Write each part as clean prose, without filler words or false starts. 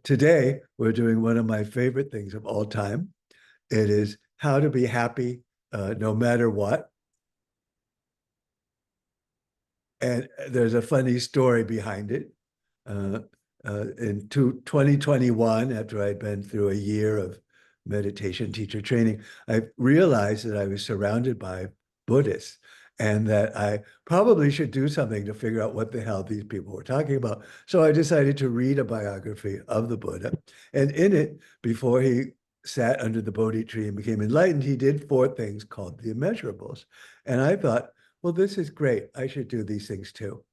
Today, we're doing one of my favorite things of all time. It is how to be happy no matter what. And there's a funny story behind it. Uh, in 2021, after I'd been through a year of meditation teacher training, I realized that I was surrounded by Buddhists and that I probably should do something to figure out what the hell these people were talking about. So I decided to read a biography of the Buddha. And in it, before he sat under the Bodhi tree and became enlightened, he did four things called the immeasurables. And I thought, well, this is great. I should do these things too.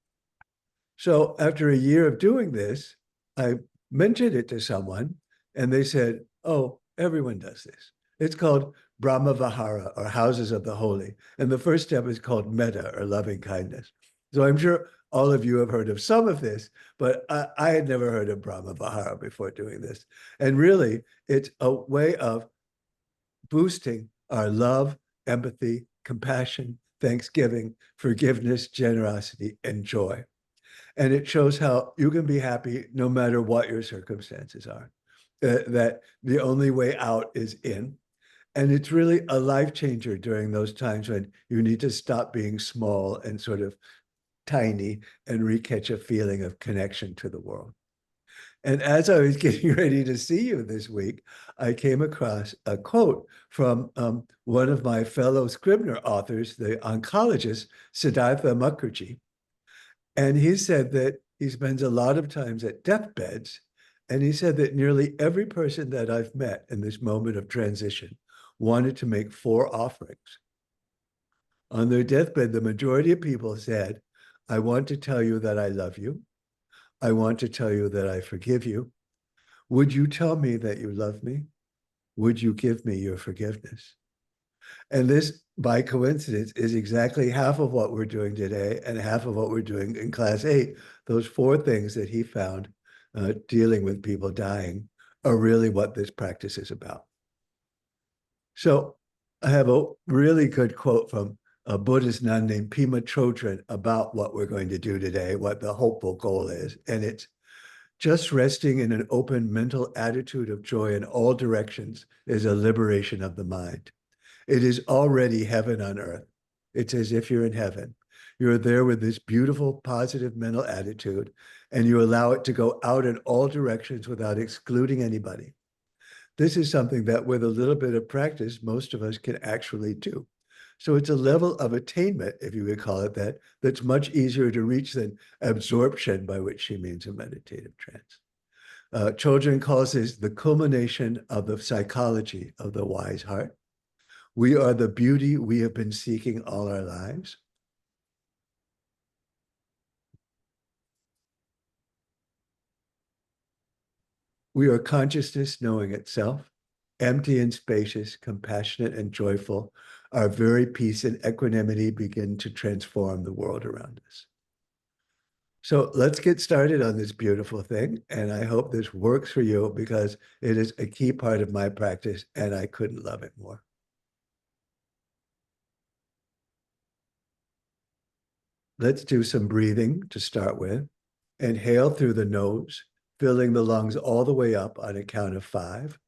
So after a year of doing this, I mentioned it to someone and they said, oh, everyone does this. It's called Brahma Vihara or houses of the holy. And the first step is called metta or loving kindness. So I'm sure all of you have heard of some of this, but I had never heard of Brahma Vihara before doing this. And really, it's a way of boosting our love, empathy, compassion, thanksgiving, forgiveness, generosity, and joy. And it shows how you can be happy no matter what your circumstances are, that the only way out is in. And it's really a life changer during those times when you need to stop being small and sort of tiny and recatch a feeling of connection to the world. And as I was getting ready to see you this week, I came across a quote from one of my fellow Scribner authors, the oncologist Siddhartha Mukherjee. And he said that he spends a lot of times at deathbeds. And he said that nearly every person that I've met in this moment of transition wanted to make four offerings. On their deathbed, the majority of people said, I want to tell you that I love you. I want to tell you that I forgive you. Would you tell me that you love me? Would you give me your forgiveness? And this, by coincidence, is exactly half of what we're doing today and half of what we're doing in class 8. Those four things that he found dealing with people dying are really what this practice is about. So I have a really good quote from a Buddhist nun named Pema Chodron about what we're going to do today, what the hopeful goal is. And it's just resting in an open mental attitude of joy in all directions is a liberation of the mind. It is already heaven on earth. It's as if you're in heaven. You're there with this beautiful, positive mental attitude, and you allow it to go out in all directions without excluding anybody. This is something that with a little bit of practice, most of us can actually do. So it's a level of attainment, if you would call it that, that's much easier to reach than absorption, by which she means a meditative trance. Chodron calls this the culmination of the psychology of the wise heart. We are the beauty we have been seeking all our lives. We are consciousness knowing itself, empty and spacious, compassionate and joyful. Our very peace and equanimity begin to transform the world around us. So let's get started on this beautiful thing. And I hope this works for you because it is a key part of my practice and I couldn't love it more. Let's do some breathing to start with. Inhale through the nose, filling the lungs all the way up on a count of 5.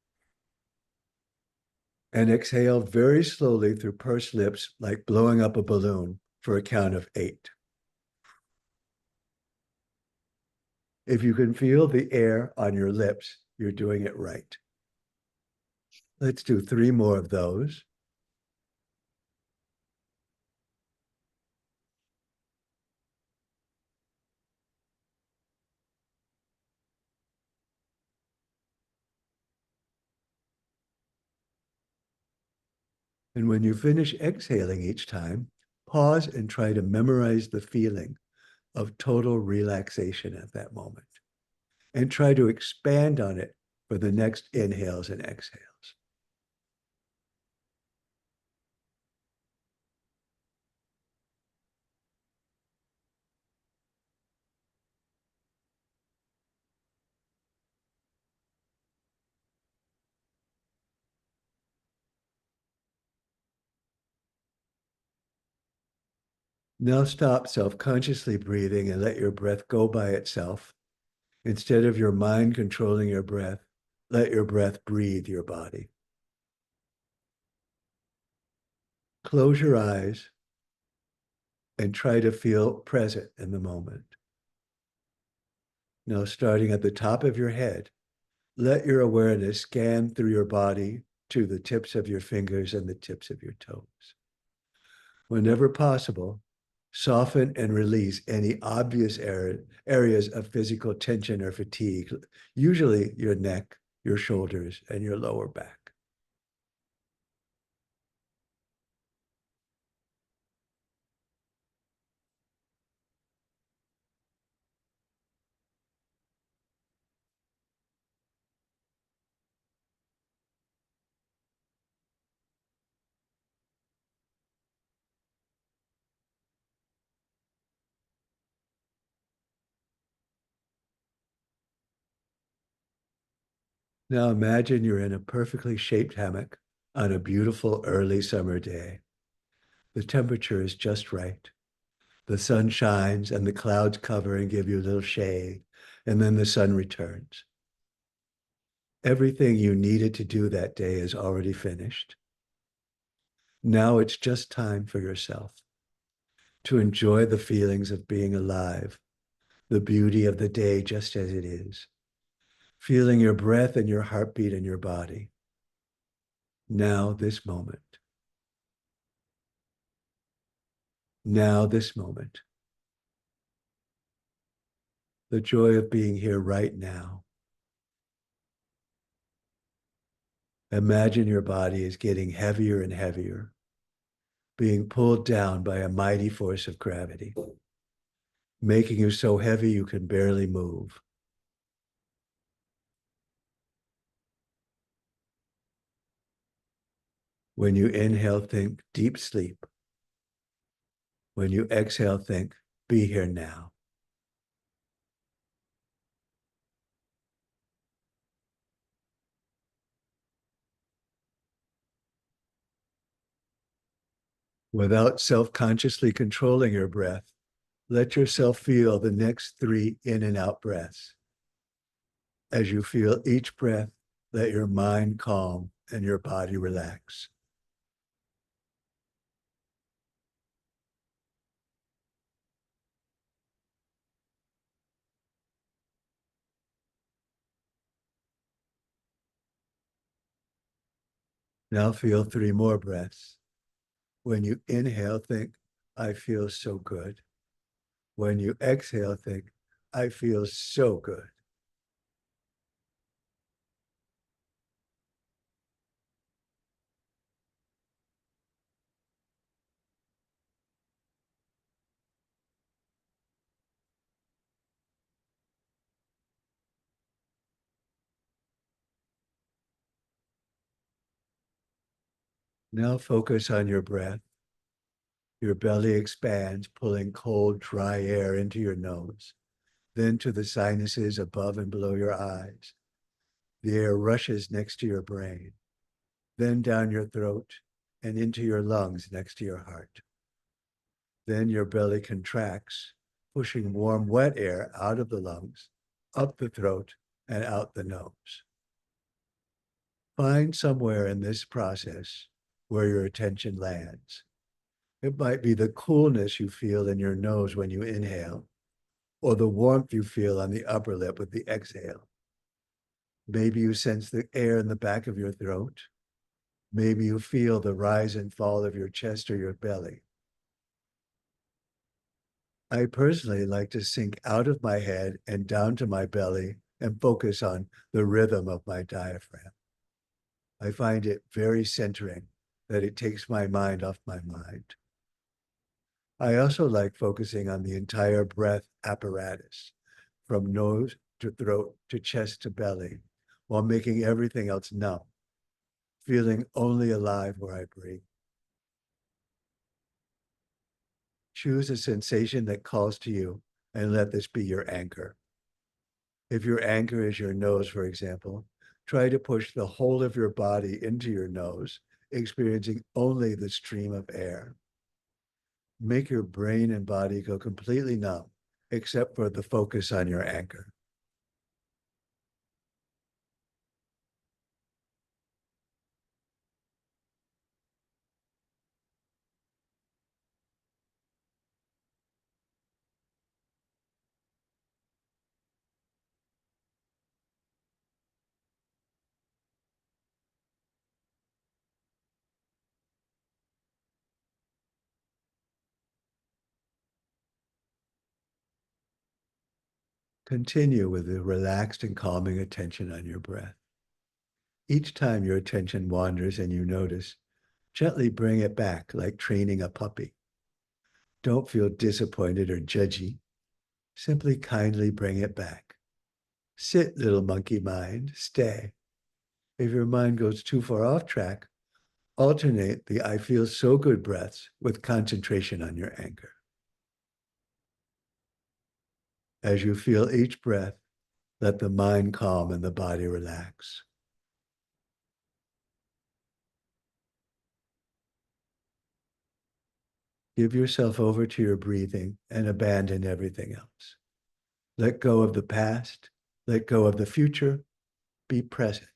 And exhale very slowly through pursed lips, like blowing up a balloon for a count of 8. If you can feel the air on your lips, you're doing it right. Let's do 3 more of those. And when you finish exhaling each time, pause and try to memorize the feeling of total relaxation at that moment. And try to expand on it for the next inhales and exhales. Now stop self-consciously breathing and let your breath go by itself. Instead of your mind controlling your breath, let your breath breathe your body. Close your eyes and try to feel present in the moment. Now, starting at the top of your head, let your awareness scan through your body to the tips of your fingers and the tips of your toes. Whenever possible, soften and release any obvious areas of physical tension or fatigue, usually your neck, your shoulders, and your lower back. Now imagine you're in a perfectly shaped hammock on a beautiful early summer day. The temperature is just right. The sun shines and the clouds cover and give you a little shade, and then the sun returns. Everything you needed to do that day is already finished. Now it's just time for yourself to enjoy the feelings of being alive, the beauty of the day just as it is, feeling your breath and your heartbeat in your body. Now, this moment. Now, this moment. The joy of being here right now. Imagine your body is getting heavier and heavier, being pulled down by a mighty force of gravity, making you so heavy you can barely move. When you inhale, think deep sleep. When you exhale, think be here now. Without self-consciously controlling your breath, let yourself feel the next 3 in and out breaths. As you feel each breath, let your mind calm and your body relax. Now feel 3 more breaths. When you inhale, think, I feel so good. When you exhale, think, I feel so good. Now focus on your breath. Your belly expands, pulling cold, dry air into your nose, then to the sinuses above and below your eyes. The air rushes next to your brain, then down your throat and into your lungs next to your heart. Then your belly contracts, pushing warm, wet air out of the lungs, up the throat, and out the nose. Find somewhere in this process where your attention lands. It might be the coolness you feel in your nose when you inhale, or the warmth you feel on the upper lip with the exhale. Maybe you sense the air in the back of your throat. Maybe you feel the rise and fall of your chest or your belly. I personally like to sink out of my head and down to my belly and focus on the rhythm of my diaphragm. I find it very centering that it takes my mind off my mind. I also like focusing on the entire breath apparatus, from nose to throat to chest to belly, while making everything else numb, feeling only alive where I breathe. Choose a sensation that calls to you and let this be your anchor. If your anchor is your nose, for example, try to push the whole of your body into your nose, experiencing only the stream of air. Make your brain and body go completely numb, except for the focus on your anchor. Continue with the relaxed and calming attention on your breath. Each time your attention wanders and you notice, gently bring it back like training a puppy. Don't feel disappointed or judgy. Simply kindly bring it back. Sit, little monkey mind, stay. If your mind goes too far off track, alternate the I feel so good breaths with concentration on your anchor. As you feel each breath, let the mind calm and the body relax. Give yourself over to your breathing and abandon everything else. Let go of the past, let go of the future, be present.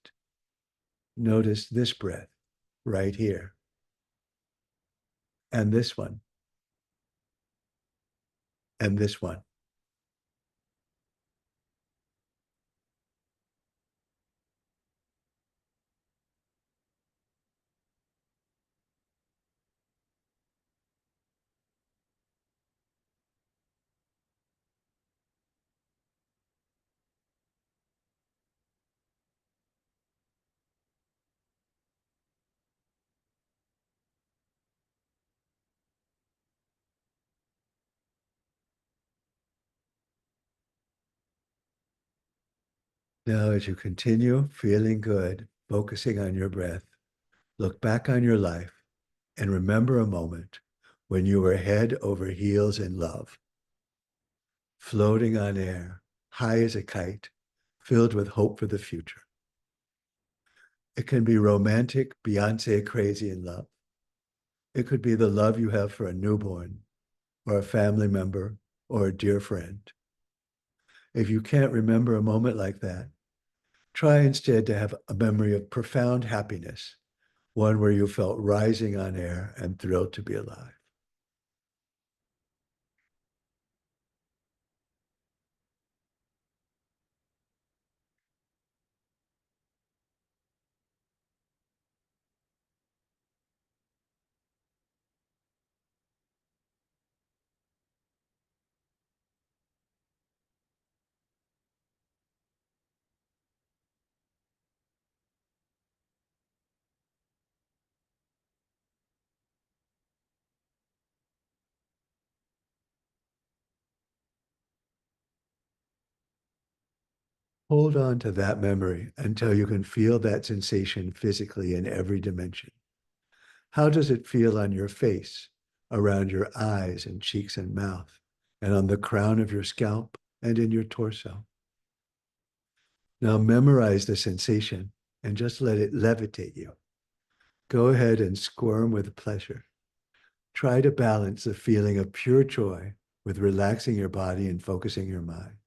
Notice this breath right here, and this one, and this one. Now, as you continue feeling good, focusing on your breath, look back on your life and remember a moment when you were head over heels in love, floating on air, high as a kite, filled with hope for the future. It can be romantic, Beyonce crazy in love. It could be the love you have for a newborn or a family member or a dear friend. If you can't remember a moment like that, try instead to have a memory of profound happiness, one where you felt rising on air and thrilled to be alive. Hold on to that memory until you can feel that sensation physically in every dimension. How does it feel on your face, around your eyes and cheeks and mouth, and on the crown of your scalp and in your torso? Now memorize the sensation and just let it levitate you. Go ahead and squirm with pleasure. Try to balance the feeling of pure joy with relaxing your body and focusing your mind.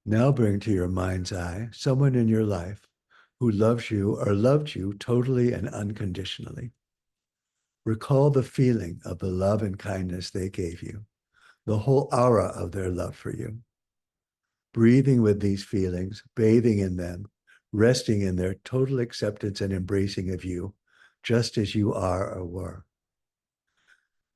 Now bring to your mind's eye someone in your life who loves you or loved you totally and unconditionally. Recall the feeling of the love and kindness they gave you, the whole aura of their love for you. Breathing with these feelings, bathing in them, resting in their total acceptance and embracing of you, just as you are or were.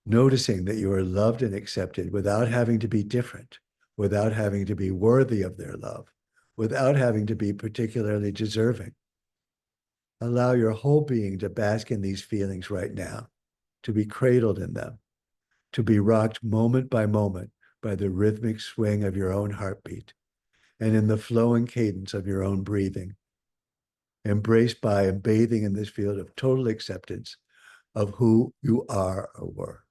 Noticing that you are loved and accepted without having to be different, without having to be worthy of their love, without having to be particularly deserving. Allow your whole being to bask in these feelings right now, to be cradled in them, to be rocked moment by moment by the rhythmic swing of your own heartbeat and in the flowing cadence of your own breathing, embraced by and bathing in this field of total acceptance of who you are or were.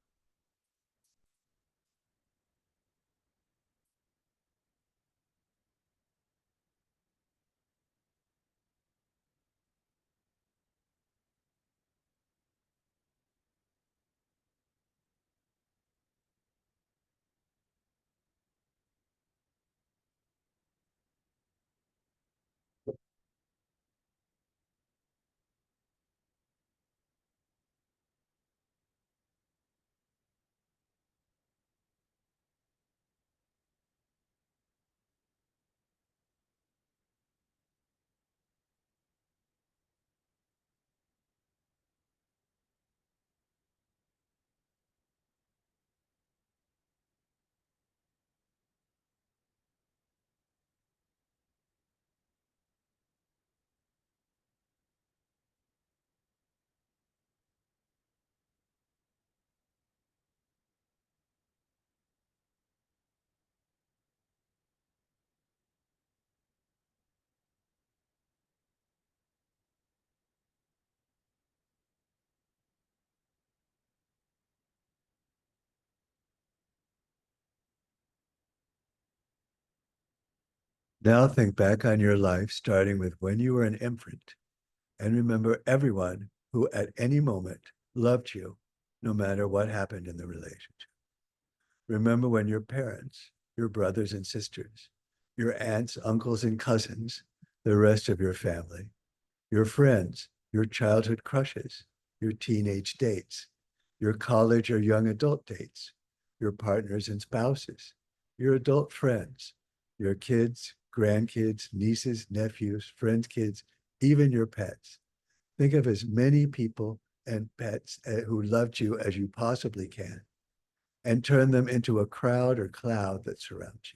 Now think back on your life, starting with when you were an infant, and remember everyone who at any moment loved you, no matter what happened in the relationship. Remember when your parents, your brothers and sisters, your aunts, uncles, and cousins, the rest of your family, your friends, your childhood crushes, your teenage dates, your college or young adult dates, your partners and spouses, your adult friends, your kids, grandkids, nieces, nephews, friends' kids, even your pets. Think of as many people and pets who loved you as you possibly can and turn them into a crowd or cloud that surrounds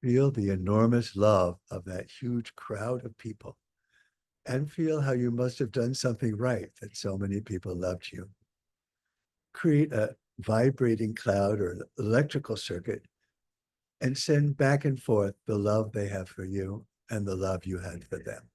you. Feel the enormous love of that huge crowd of people and feel how you must have done something right that so many people loved you. Create a vibrating cloud or electrical circuit and send back and forth the love they have for you and the love you had for them.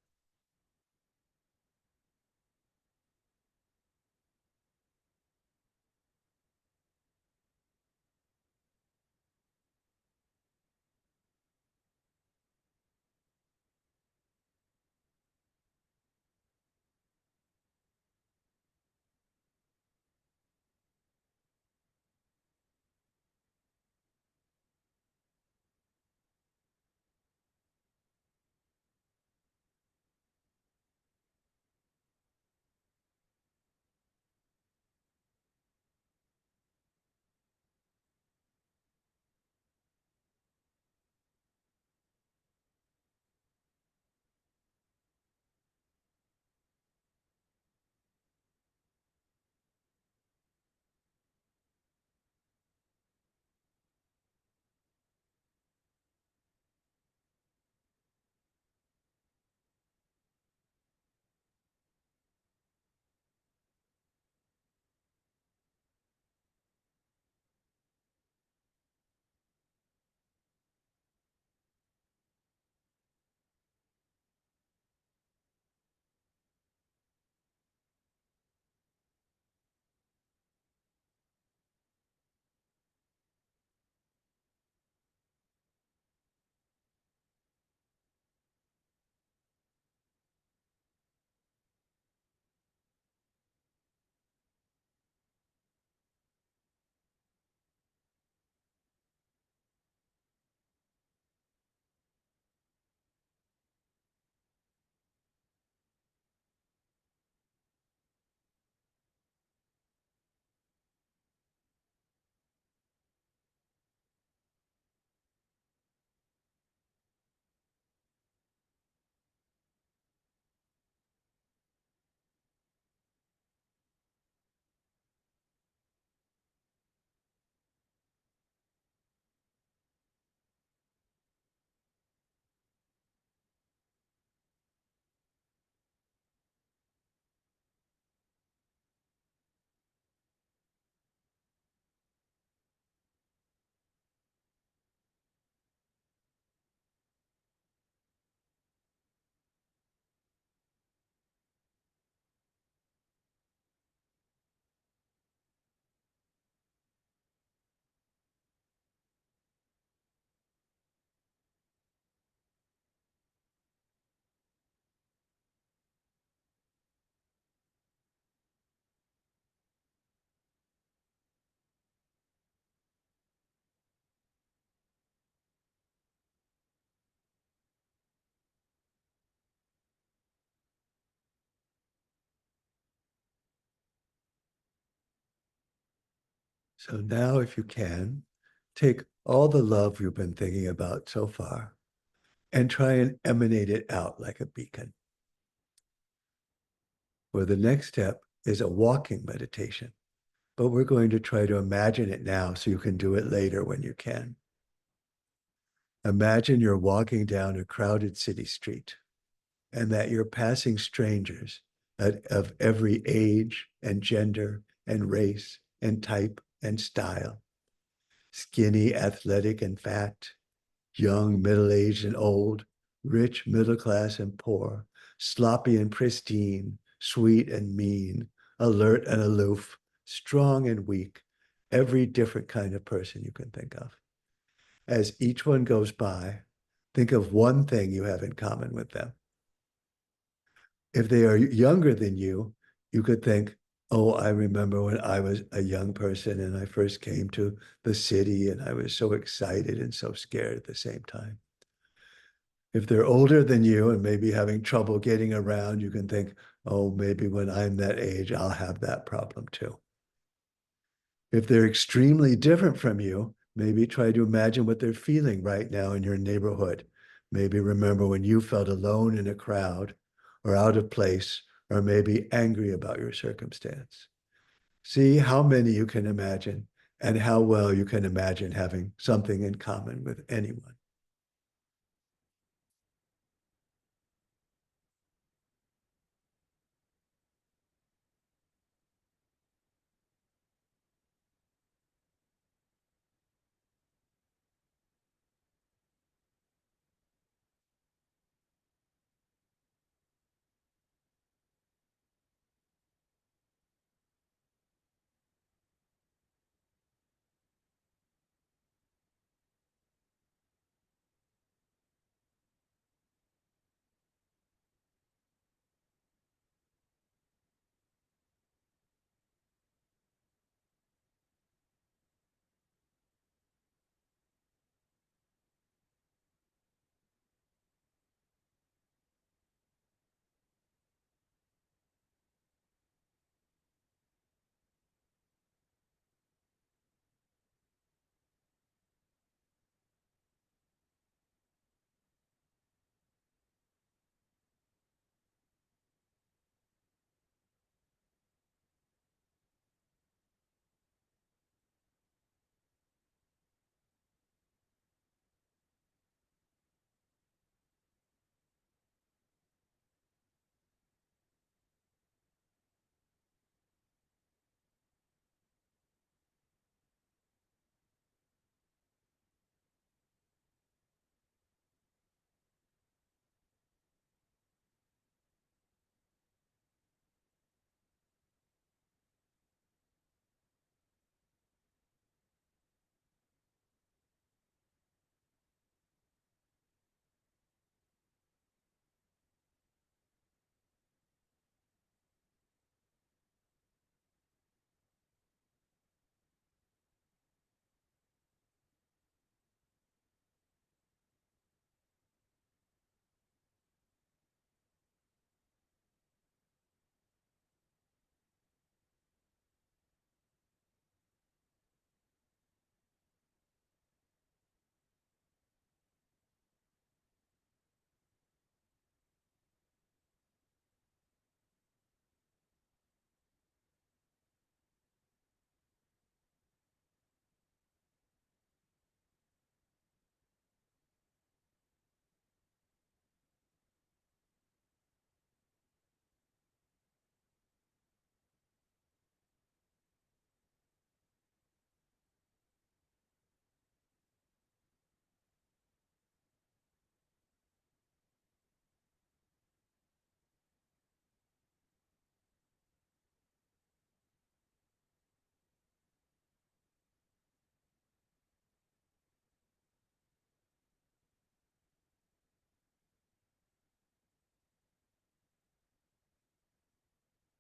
So now, if you can, take all the love you've been thinking about so far and try and emanate it out like a beacon. Or the next step is a walking meditation, but we're going to try to imagine it now so you can do it later when you can. Imagine you're walking down a crowded city street and that you're passing strangers of every age and gender and race and type and style, skinny, athletic, and fat, young, middle-aged, and old, rich, middle class, and poor, sloppy and pristine, sweet and mean, alert and aloof, strong and weak, every different kind of person you can think of. As each one goes by, think of one thing you have in common with them. If they are younger than you could think, oh, I remember when I was a young person and I first came to the city and I was so excited and so scared at the same time. If they're older than you and maybe having trouble getting around, you can think, oh, maybe when I'm that age, I'll have that problem too. If they're extremely different from you, maybe try to imagine what they're feeling right now in your neighborhood. Maybe remember when you felt alone in a crowd or out of place, or maybe angry about your circumstance. See how many you can imagine and how well you can imagine having something in common with anyone.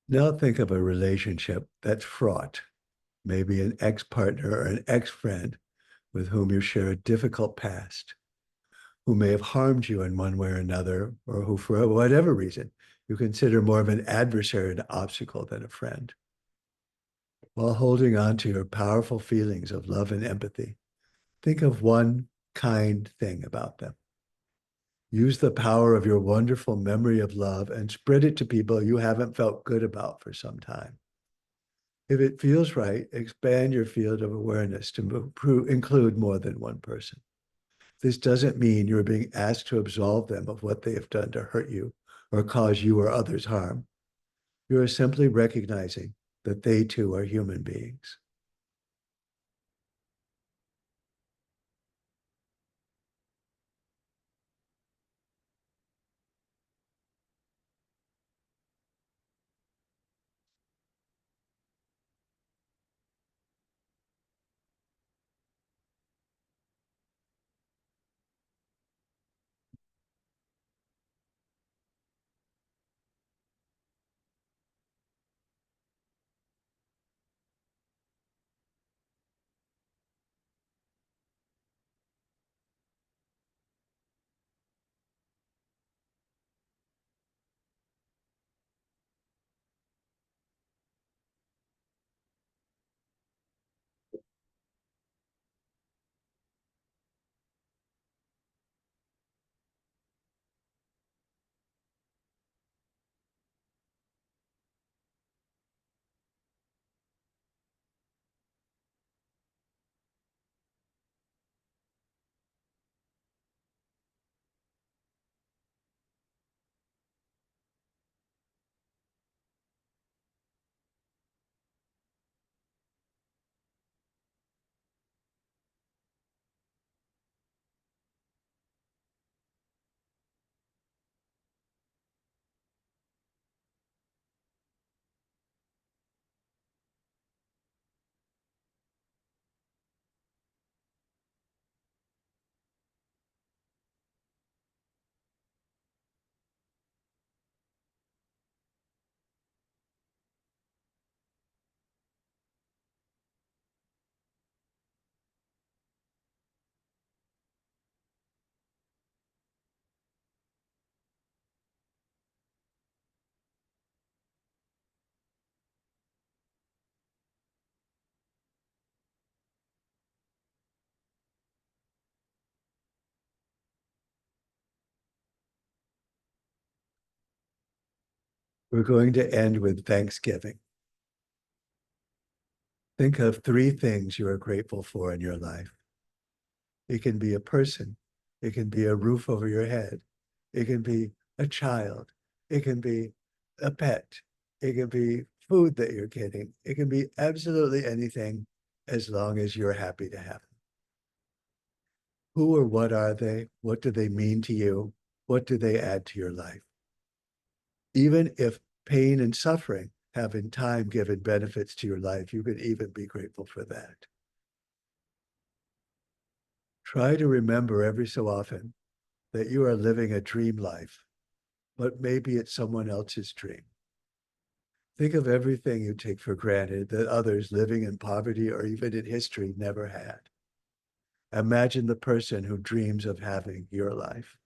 Now think of a relationship that's fraught, maybe an ex-partner or an ex-friend with whom you share a difficult past, who may have harmed you in one way or another, or who, for whatever reason, you consider more of an adversary, an obstacle than a friend. while holding on to your powerful feelings of love and empathy. Think of one kind thing about them. Use the power of your wonderful memory of love and spread it to people you haven't felt good about for some time. If it feels right, expand your field of awareness to include more than one person. This doesn't mean you're being asked to absolve them of what they have done to hurt you or cause you or others harm. You are simply recognizing that they too are human beings. We're going to end with Thanksgiving. Think of three things you are grateful for in your life. It can be a person. It can be a roof over your head. It can be a child. It can be a pet. It can be food that you're getting. It can be absolutely anything as long as you're happy to have them. Who or what are they? What do they mean to you? What do they add to your life? Even if pain and suffering have in time given benefits to your life, you can even be grateful for that. Try to remember every so often that you are living a dream life, but maybe it's someone else's dream. Think of everything you take for granted that others living in poverty or even in history never had. Imagine the person who dreams of having your life.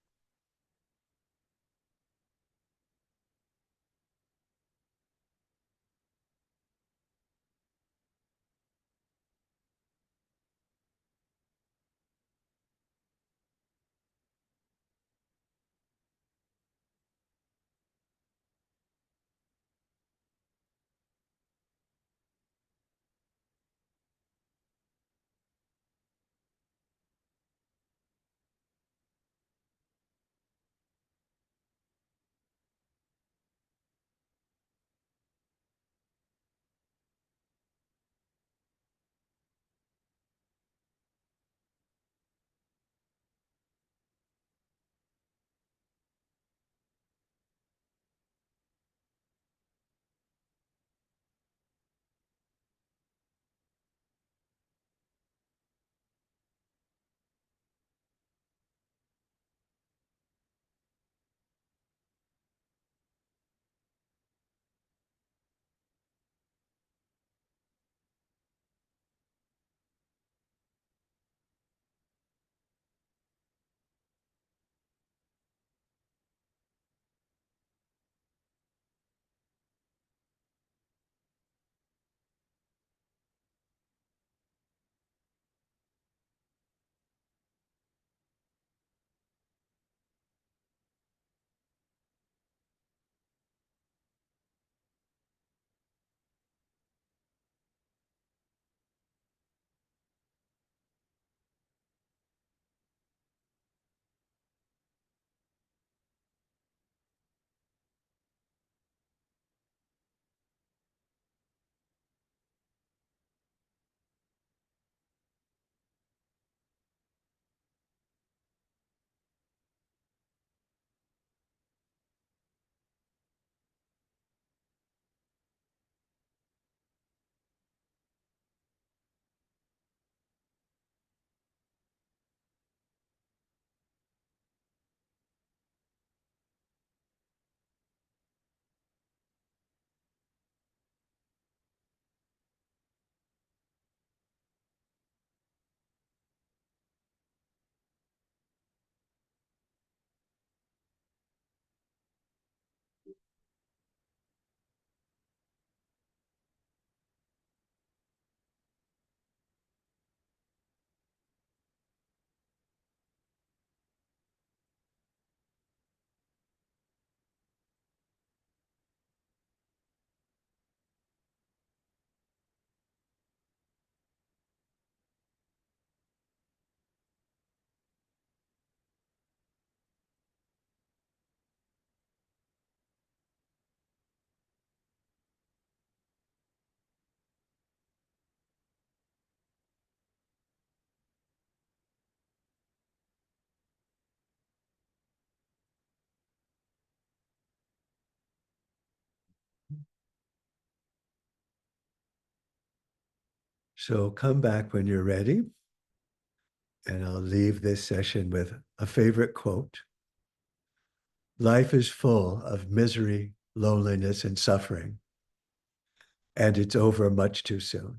So come back when you're ready. And I'll leave this session with a favorite quote. Life is full of misery, loneliness, and suffering, and it's over much too soon.